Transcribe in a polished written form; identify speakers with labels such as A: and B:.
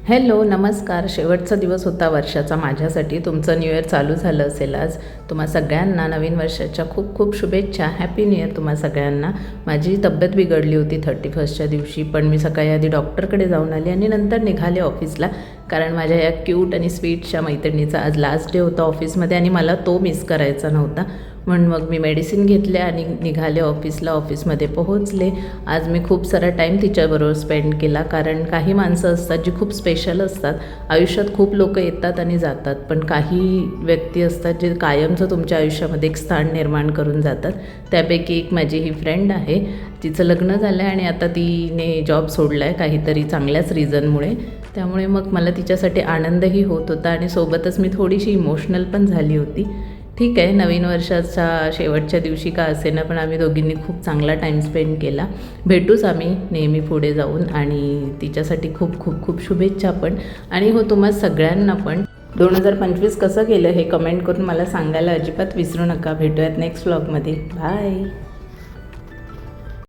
A: Hello नमस्कार. शेवटचा दिवस होता वर्षाचा माझ्यासाठी. तुमचं न्यू इयर चालू झालं असेल आज. तुम्हा सगळ्यांना नवीन वर्षाच्या खूप खूप शुभेच्छा. हॅपी न्यू इयर तुम्हा सगळ्यांना. माझी तब्येत बिघडली होती 31च्या दिवशी, पण मी सकाळी आधी डॉक्टरकडे जाऊन आली आणि नंतर निघाले ऑफिसला, कारण माझ्या या क्यूट आणि स्वीटच्या मैत्रिणीचा आज लास्ट डे होता ऑफिसमध्ये आणि मला तो मिस करायचा नव्हता. म्हणून मग मी मेडिसिन घेतले आणि निघाले ऑफिसला. ऑफिसमध्ये पोहोचले. आज मी खूप सारा टाईम तिच्याबरोबर स्पेंड केला, कारण काही माणसं असतात जी खूप स्पेशल असतात. आयुष्यात खूप लोक येतात आणि जातात, पण काही व्यक्ती असतात जे कायमचं तुमच्या आयुष्यामध्ये एक स्थान निर्माण करून जातात. त्यापैकी एक माझी ही फ्रेंड आहे. तिचं लग्न झालं आहे आणि आता तिने जॉब सोडला आहे काहीतरी चांगल्याच रिझनमुळे. त्यामुळे मग मला तिच्यासाठी आनंदही होत होता आणि सोबतच मी थोडीशी इमोशनल पण झाली होती. ठीक आहे, नवीन वर्षाच्या शेवटच्या दिवशी का असेना, पण आम्ही दोघींनी खूप चांगला टाईम स्पेंड केला. भेटूच आम्ही नेहमी पुढे जाऊन, आणि तिच्यासाठी खूप खूप खूप शुभेच्छा पण. आणि हो, तुम्हा सगळ्यांना पण 2025 कसं गेलं हे कमेंट करून मला सांगायला अजिबात विसरू नका. भेटूयात नेक्स्ट व्लॉगमध्ये. बाय.